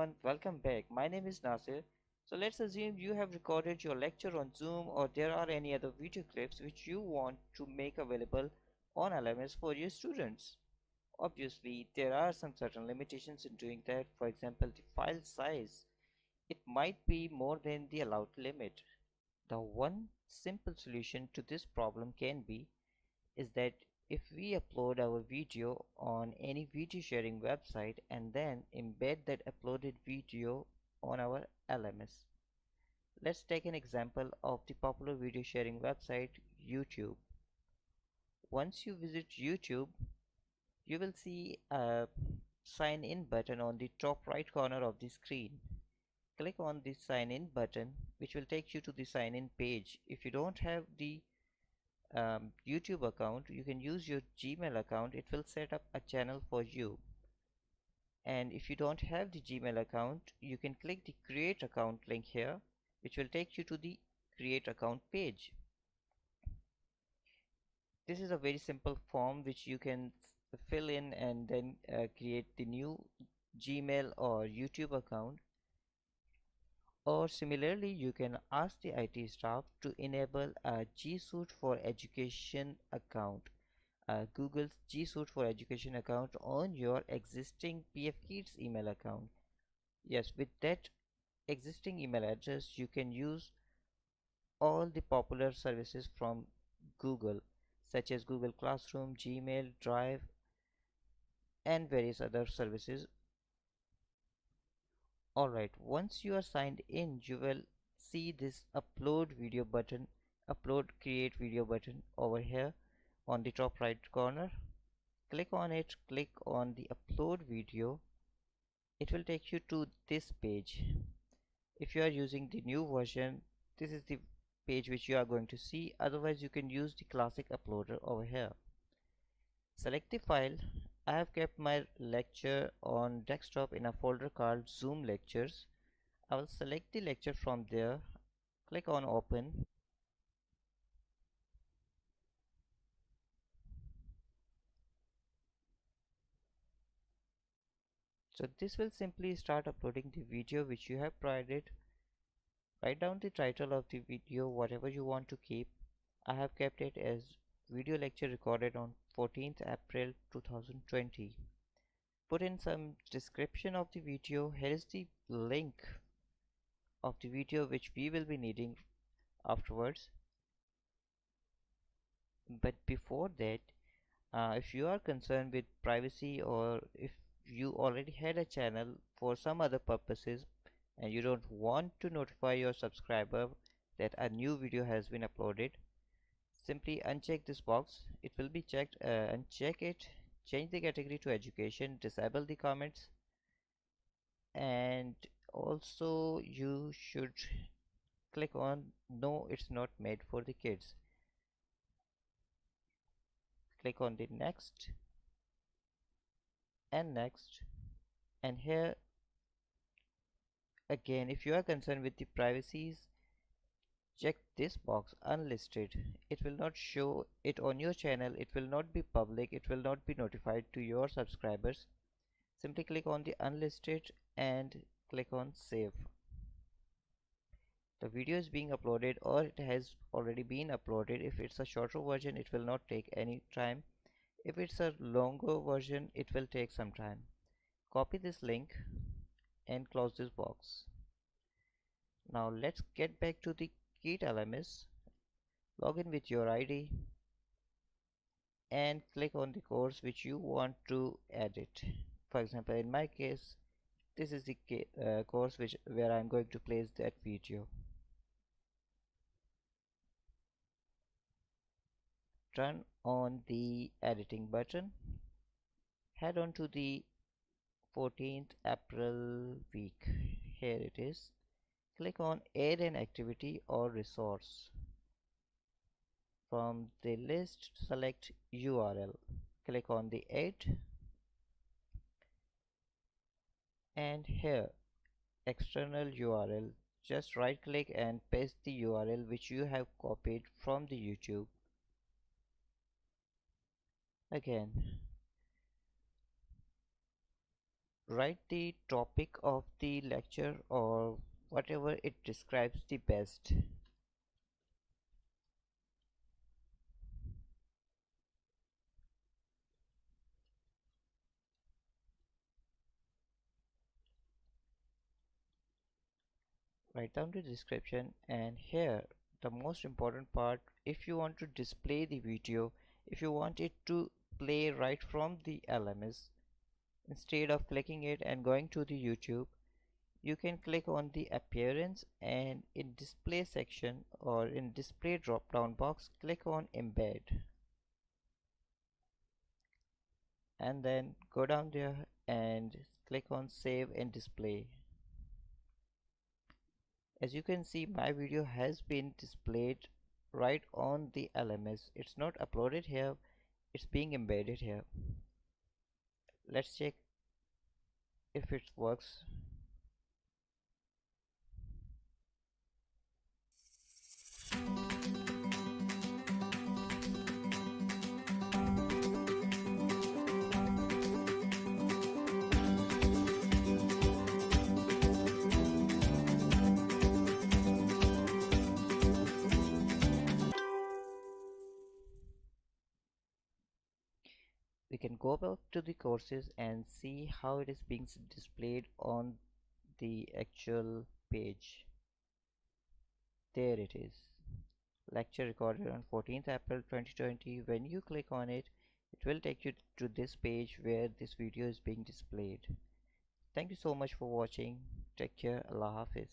everyone, welcome back. My name is Nasir. So let's assume you have recorded your lecture on Zoom or there are any other video clips which you want to make available on LMS for your students. Obviously, there are some certain limitations in doing that. For example, the file size. It might be more than the allowed limit. The one simple solution to this problem can be is that if we upload our video on any video sharing website and then embed that uploaded video on our LMS. Let's take an example of the popular video sharing website YouTube. Once you visit YouTube, you will see a sign in button on the top right corner of the screen. Click on the sign in button, which will take you to the sign in page. If you don't have the YouTube account, you can use your Gmail account. It will set up a channel for you. And if you don't have the Gmail account, you can click the create account link here, which will take you to the create account page. This is a very simple form which you can fill in and then create the new Gmail or YouTube account. Or similarly, you can ask the IT staff to enable a G Suite for Education account, Google's G Suite for Education account on your existing PF Kids email account. Yes, with that existing email address, you can use all the popular services from Google, such as Google Classroom, Gmail, Drive, and various other services. Alright, once you are signed in, you will see this upload video button, upload create video button over here on the top right corner. Click on it, click on the upload video. It will take you to this page. If you are using the new version, this is the page which you are going to see. Otherwise, you can use the classic uploader over here. Select the file. I have kept my lecture on desktop in a folder called Zoom Lectures. I will select the lecture from there, click on open. So this will simply start uploading the video which you have provided. Write down the title of the video, whatever you want to keep. I have kept it as video lecture recorded on 14th April 2020. Put in some description of the video. Here is the link of the video which we will be needing afterwards. But before that, if you are concerned with privacy or if you already had a channel for some other purposes and you don't want to notify your subscriber that a new video has been uploaded, simply uncheck this box. It will be checked. Uncheck it, change the category to education, disable the comments, and also you should click on no, it's not made for the kids. Click on the next and next, and here again, if you are concerned with the privacies, check this box unlisted. It will not show it on your channel, it will not be public, it will not be notified to your subscribers. Simply click on the unlisted and click on save. The video is being uploaded or it has already been uploaded. If it's a shorter version, it will not take any time. If it's a longer version, it will take some time. Copy this link and close this box. Now let's get back to the KIET LMS. Log in with your ID and click on the course which you want to edit. For example, in my case, this is the course where I'm going to place that video. Turn on the editing button. Head on to the 14th April week. Here it is. Click on add an activity or resource. From the list, select URL. Click on the add, and here external URL. Just right click and paste the URL which you have copied from the YouTube. Again, Write the topic of the lecture or whatever it describes the best. Write down the description, and here the most important part, if you want to display the video, if you want it to play right from the LMS, instead of clicking it and going to the YouTube, you can click on the appearance, and in display section or in display drop down box click on embed, and then go down there and click on save and display. As you can see, my video has been displayed right on the LMS. It's not uploaded here, it's being embedded here. Let's check if it works. We can go back to the courses and see how it is being displayed on the actual page. There it is. Lecture recorded on 14th April 2020. When you click on it, it will take you to this page where this video is being displayed. Thank you so much for watching. Take care. Allah Hafiz.